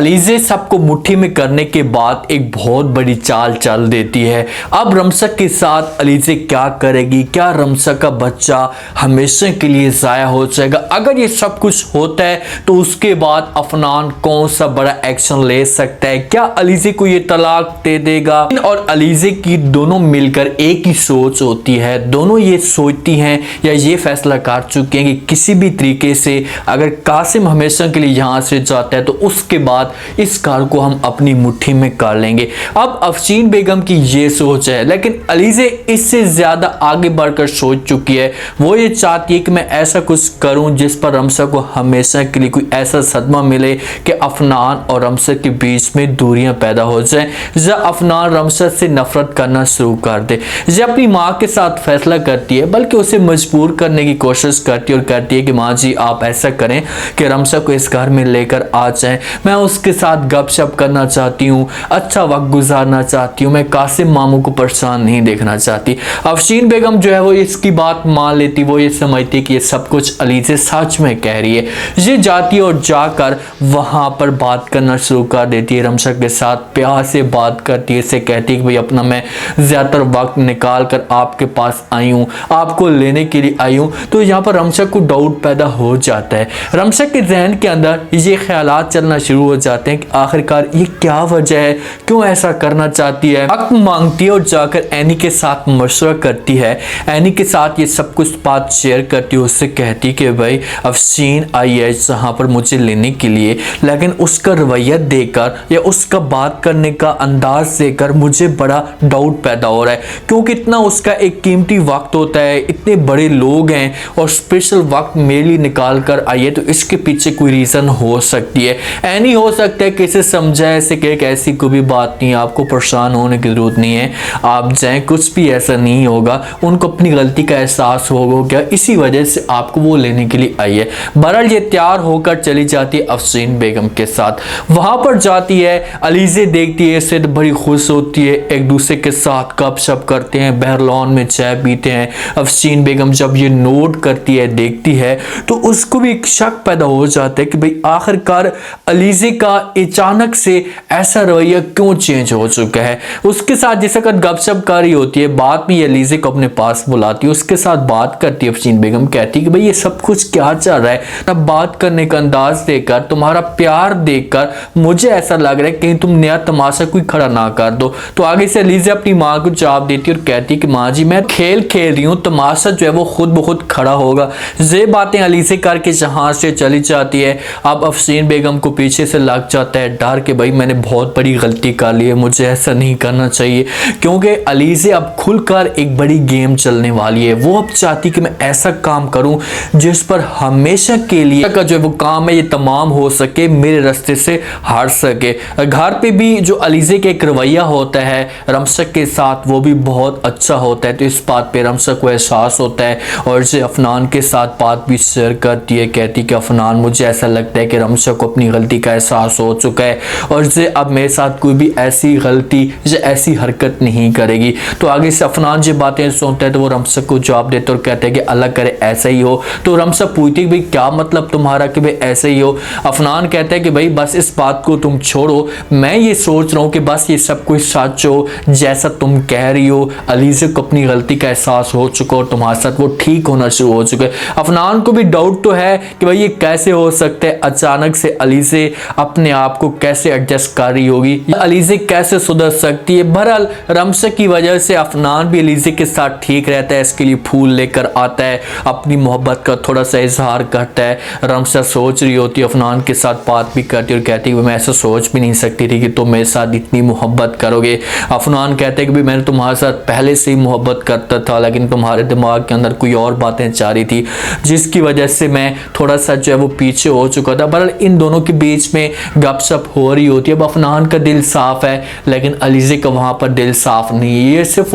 अलीज़े सबको मुट्ठी में करने के बाद एक बहुत बड़ी चाल चल देती है। अब रमसक के साथ अलीज़े क्या करेगी? क्या रमसक का बच्चा हमेशा के लिए ज़ाया हो जाएगा? अगर ये सब कुछ होता है तो उसके बाद अफनान कौन सा बड़ा एक्शन ले सकता है? क्या अलीज़े को ये तलाक दे देगा? और अलीज़े की दोनों मिलकर एक ही सोच होती है। दोनों ये सोचती हैं या ये फैसला कर चुके हैं कि किसी भी तरीके से अगर कासिम हमेशा के लिए यहाँ से जाता है तो उसके बाद इस कार को हम अपनी मुट्ठी में कर लेंगे। अब अफशीन बेगम की ये सोच है, लेकिन अलीज़े इससे ज्यादा आगे बढ़कर सोच चुकी है। वो ये चाहती है कि मैं ऐसा कुछ करूं जिस पर रमसक को हमेशा के लिए कोई ऐसा सदमा मिले कि अफनान और रमसक के बीच में दूरियां पैदा हो जाएं, या अफनान रमसक से नफरत करना शुरू कर दे। ये अपनी माँ के साथ फैसला करती है, बल्कि उसे मजबूर करने की कोशिश करती है और कहती है कि माँ जी आप ऐसा करें कि रमसक को इस घर में लेकर आ जाएं। मैं उसके साथ गपशप करना चाहती हूँ, अच्छा वक्त गुजारना चाहती हूँ, मैं कासिम मामू को परेशान नहीं देखना चाहती। अफशीन बेगम जो है वो इसकी बात मान लेती, वो ये समझती कि ये सब कुछ अलीज़े सच में कह रही है। ये जाती है और जाकर वहाँ पर बात करना शुरू कर देती है। रमसक के साथ प्यार से बात करती है, इसे कहती है कि भाई अपना मैं ज़्यादातर वक्त निकाल कर आपके पास आई हूँ, आपको लेने के लिए आई हूँ। तो यहाँ पर रमसक को डाउट पैदा हो जाता है। रमसक के जहन के अंदर ये ख्यालात चलना शुरू हो जाते हैं कि आखिरकार ये क्या वजह है, क्यों ऐसा करना चाहती है। हक मांगती है और जाकर एनी के साथ मशवरा करती है। एनी के साथ ये सब कुछ बात शेयर करती है, उससे कहती कि भाई अफशीन आई है यहाँ पर मुझे लेने के लिए, लेकिन उसका रवैया देकर या उसका बात करने का अंदाज देकर मुझे बड़ा डाउट पैदा हो रहा है, क्योंकि इतना उसका एक कीमती वक्त होता है, इतने बड़े लोग हैं और स्पेशल वक्त मेरे लिए निकाल कर आई है, तो इसके पीछे कोई रीज़न हो सकती है। एनी हो सकता है कि इसे समझाए, ऐसे कि ऐसी कोई भी बात नहीं, आपको परेशान होने की जरूरत नहीं है, आप जाएं, कुछ भी ऐसा नहीं होगा, उनको अपनी गलती का एहसास हो गया, इसी वजह से आपको वो लेने के लिए आई है। बहरहाल ये तैयार होकर चली जाती है अफशीन बेगम के साथ। वहां पर जाती है, अलीज़े देखती है, इससे बड़ी खुश होती है, एक दूसरे के साथ गपशप करते हैं, बहरलॉन में चाय पीते हैं। अफशीन बेगम जब ये नोट करती है, देखती है, तो उसको भी एक शक पैदा हो जाता है कि भाई आखिरकार अलीज़े का अचानक से ऐसा रवैया क्यों चेंज हो चुका है। उसके साथ जैसे कर गपशप कर रही होती है, बाद में अलीज़े को अपने पास बुलाती है, उसके साथ बात करती है। अफशीन बेगम कहती है कि भाई ये सब कुछ क्या चल रहा है, तब बात करने का अंदाज देखकर, तुम्हारा प्यार देखकर मुझे ऐसा लग रहा है कहीं तुम नया तमाशा कोई खड़ा ना कर दो। तो आगे से अलीज़े अपनी माँ को जवाब देती है और कहती है कि माँ जी मैं खेल खेल रही हूँ, तमाशा जो है वो खुद ब खुद खड़ा होगा। ये बातें अलीज़े करके जहाँ से चली जाती है। अब अफशीन बेगम को पीछे से लग जाता है डर के भाई मैंने बहुत बड़ी गलती कर ली है, मुझे ऐसा नहीं करना चाहिए, क्योंकि अलीज़े अब खुलकर एक बड़ी गेम चलने वाली है। वो अब चाहती कि मैं ऐसा काम करूं जिस पर हमेशा के लिए का जो वो काम है ये तमाम हो सके, मेरे रास्ते से हट सके। घर पे भी जो अलीज़े का एक रवैया होता है रमसक के साथ वो भी बहुत अच्छा होता है, तो इस बात पे रमसक को एहसास होता है और इसे अफनान के साथ बात भी शेयर करती है। कहती कि अफनान मुझे ऐसा लगता है कि रमसक को अपनी गलती का एहसास हो चुका है और इसे अब मेरे साथ कोई भी ऐसी गलती या ऐसी हरकत नहीं करेगी। तो आगे से अफनान जो बातें सुनता है तो वो रमसक को जवाब देते और कहते हैं कि अल्लाह करे ऐसा ही हो। तो रमसक पूछती भाई क्या मतलब तुम्हारा कि भाई ऐसे ही हो। अफनान कहता है कि भाई बस इस बात को तुम छोड़ो, मैं ये सोच रहा हूँ कि बस ये सब कुछ सच हो जैसा तुम कह रही हो। अलीज़े को अपनी गलती का एहसास हो चुका और तुम्हारे साथ वो ठीक होना शुरू हो चुका है। अफनान को भी डाउट तो है कि भाई ये कैसे हो सकता है, अचानक से अलीज़े अपने आप को कैसे एडजस्ट कर रही होगी, अलीज़े कैसे सुधर सकती है। बहरहाल रमसक की वजह से अफनान भी अलीज़े के साथ ठीक रहता है, इसके लिए फूल लेकर आता है, अपनी मोहब्बत का थोड़ा सा इजहार करता है। रमसक सोच रही होती है, अफनान के साथ बात भी करती और कहती है मैं ऐसा सोच भी नहीं सकती थी कि तुम मेरे साथ इतनी मोहब्बत करोगे। अफनान कहते हैं कि मैं तुम्हारे साथ पहले से ही मोहब्बत करता था, लेकिन तुम्हारे दिमाग के अंदर कोई और बातें चाह रही थी जिसकी वजह से मैं थोड़ा सा जो है वो पीछे हो चुका था। बहरहाल इन दोनों के बीच में गपशप हो रही होती है। अब अफनान का दिल साफ है लेकिन अलीज़े का वहाँ पर दिल साफ नहीं है। ये सिर्फ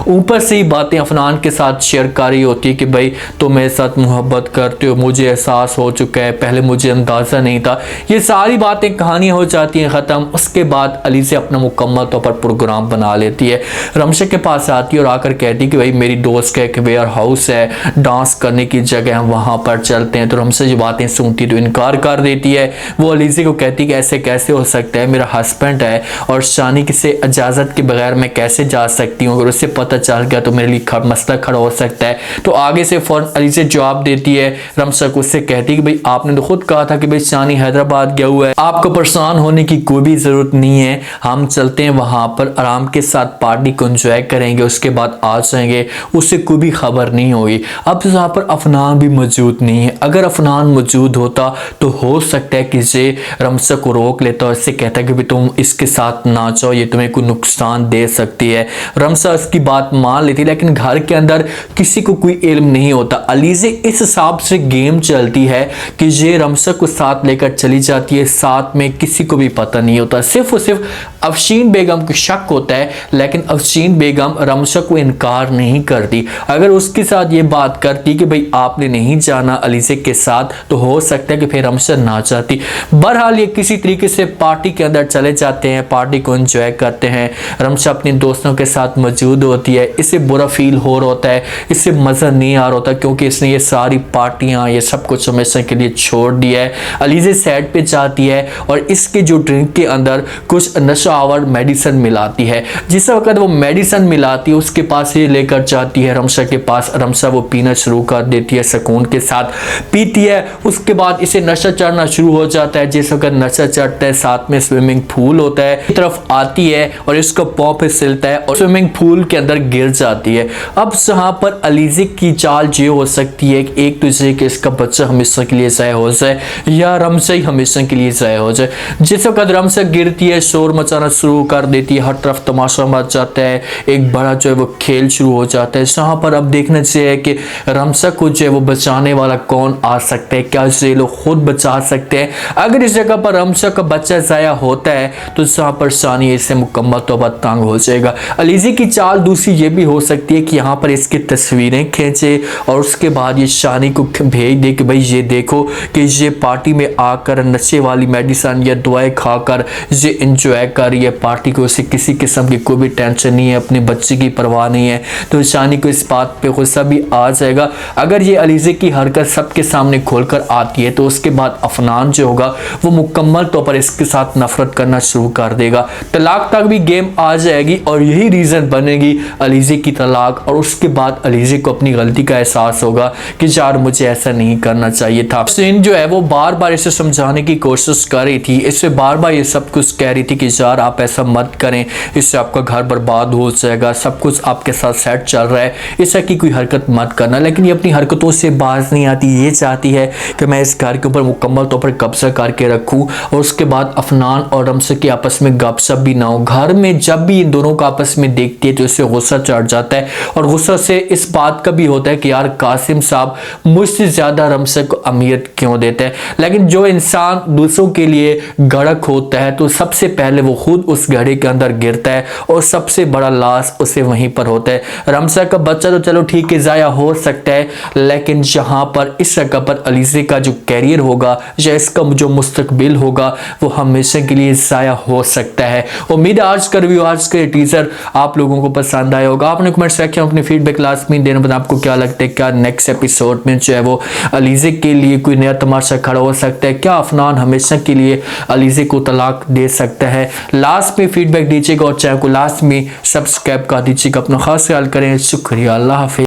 ऊपर से ही बातें अफनान के साथ शेयर कर रही होती है कि भाई तुम मेरे साथ मोहब्बत करते हो, मुझे एहसास हो चुका है, पहले मुझे अंदाज़ा नहीं था। ये सारी बातें कहानियाँ हो जाती हैं ख़त्म। उसके बाद अलीज़े अपना मुकम्मल तौर पर प्रोग्राम बना लेती है, रमशक के पास आती है और आकर कहती है कि भाई मेरी दोस्त का एक वेयर हाउस है, डांस करने की जगह, हम वहाँ पर चलते हैं। तो रमशक ये बातें सुनती तो इनकार कर देती है। वो अलीज़े को कहती है कि ऐसे कैसे हो सकता है, मेरा हस्बैंड है और शानी से इजाज़त के बगैर मैं कैसे जा सकती हूँ, अगर उससे पता चल गया तो मेरे लिए मसला खड़ा हो सकता है। तो आगे से फ़ौरन अली से जवाब देती है। रमसक उससे कहती है कि भाई आपने तो खुद कहा था कि भाई शानी हैदराबाद गया हुआ है, आपको परेशान होने की कोई भी ज़रूरत नहीं है, हम चलते हैं वहाँ पर आराम के साथ पार्टी को एंजॉय करेंगे, उसके बाद आ जाएंगे, उससे कोई भी खबर नहीं होगी। अब यहाँ पर अफनान भी मौजूद नहीं है, अगर अफनान मौजूद होता तो हो सकता है कि ये रमसक को रोक लेता और इससे कहता है कि भाई तुम इसके साथ ना जाओ, ये तुम्हें कोई नुकसान दे सकती है। रमसा इसकी बात मान लेती, लेकिन घर के अंदर किसी को कोई इल्म नहीं होता। अलीज़े इस हिसाब से गेम चलती है कि ये रमसक को साथ लेकर चली जाती है, साथ में किसी को भी पता नहीं होता, सिर्फ और सिर्फ अफशीन बेगम को शक होता है, लेकिन अफशीन बेगम रमसक को इनकार नहीं करती। अगर उसके साथ ये बात करती कि भाई आपने नहीं जाना अलीज़े के साथ, तो हो सकता है कि फिर रमसक ना चाहती। बहरहाल ये किसी तरीके से पार्टी के अंदर चले जाते हैं, पार्टी को एंजॉय करते हैं। रमशा अपने दोस्तों के साथ मौजूद होती है, इससे बुरा फील हो रहा होता है, इससे मज़ा नहीं आ रहा होता क्योंकि इसने ये सारी पार्टियाँ ये सब कुछ हमेशा के लिए छोड़ दिया है। अलीज़े साइड पे जाती है और इसके जो ड्रिंक के अंदर कुछ नशा आवर मेडिसिन मिलाती है। जिस वक्त वो मेडिसिन मिलाती है उसके पास ये लेकर जाती है रमशा के पास। रमशा वो पीना शुरू कर देती है, सुकून के साथ पीती है। उसके बाद इसे नशा चढ़ना शुरू हो जाता है। जिस वक्त नशा चढ़ता है साथ में स्विमिंग पूल होता है, तरफ आती है और इसको पाँव पे सिलता है और स्विमिंग पूल के अंदर गिर जाती है। अब यहाँ पर अलीज़े की चाल ये हो सकती है कि एक दूसरे के इसका बच्चा हमेशा के लिए ज़ाया हो जाए या रमशा ही हमेशा के लिए ज़ाया हो जाए। जिस वक्त रमशा गिरती है शोर मचाना शुरू कर देती है, हर तरफ तमाशा मच जाता है, एक बड़ा जो है वो खेल शुरू हो जाता है। यहाँ पर अब देखना चाहिए कि रमशा को जो है वो बचाने वाला कौन आ सकता है, क्या ये लोग खुद बचा सकते हैं। अगर इस जगह पर रमशा का बच्चा ज़ाया होता है तो यहाँ पर शानी इससे मुकम्मल तौर पर तंग हो जाएगा। अलीज़े की चाल दूसरी ये भी हो सकती है कि यहाँ पर इसकी तस्वीरें खींचे और उसके बाद ये शानी को भेज दे कि भाई ये देखो कि ये पार्टी में आकर नशे वाली मेडिसिन या दवाएं खाकर ये इंजॉय कर रही है पार्टी को, उसे किसी किस्म की कोई भी टेंशन नहीं है, अपने बच्चे की परवाह नहीं है। तो शानी को इस बात पे गुस्सा भी आ जाएगा। अगर ये अलीज़े की हरकत सबके सामने खोलकर आती है तो उसके बाद अफनान जो होगा वो मुकम्मल तौर पर इसके साथ नफरत करना शुरू कर देगा, तलाक तक भी गेम आ जाएगी और यही रीज़न बनेगी अलीज़े की तलाक। और उसके बाद अलीज़े को अपनी गलती का एहसास होगा कि यार मुझे ऐसा नहीं करना चाहिए था। सिंध जो है वो बार बार इसे समझाने की कोशिश कर रही थी, इससे बार बार ये सब कुछ कह रही थी कि यार आप ऐसा मत करें, इससे आपका घर बर्बाद हो जाएगा, सब कुछ आपके साथ सेट चल रहा है, इस तरह की कोई हरकत मत करना। लेकिन ये अपनी हरकतों से बाज नहीं आती, ये चाहती है कि मैं इस घर के ऊपर मुकम्मल तौर पर कब्जा करके रखूँ और उसके बाद अफनान और रमशा के आपस में गपशप भी ना हो। घर में जब भी इन दोनों का आपस में देखती है तो इससे गुस्सा चढ़ जाता है और गुस्सा से इस बात का भी होता है कि यार कासिम साहब मुझसे ज़्यादा रमशा को अहमियत क्यों देते हैं। लेकिन जो इंसान दूसरों के लिए गड़क होता है तो सबसे पहले वो खुद उस घड़े के अंदर गिरता है और सबसे बड़ा लाश उसे वहीं पर होता है। रमशा का बच्चा तो चलो ठीक है ज़ाया हो सकता है, लेकिन जहाँ पर इस जगह पर अलीज़े का जो कैरियर होगा या इसका जो मुस्तकबिल होगा वो हमेशा के लिए ज़ाया हो सकता है। उम्मीद है आज का रिव्यू, आज का टीजर आप लोगों को पसंद आया होगा। आपने कमेंट सेक्शन में अपनी फीडबैक लाजमी देना बताएं आपको क्या लगता है, क्या नेक्स्ट एपिसोड में जो है वो अलीज़े के लिए कोई नया तमाशा खड़ा हो सकता है, क्या अफनान हमेशा के लिए अलीज़े को तलाक दे सकता है। लास्ट में फीडबैक दीजिएगा और चैनल को लास्ट में सब्सक्राइब कर दीजिएगा। अपना खास ख्याल करें, शुक्रिया, अल्लाह हाफिज़।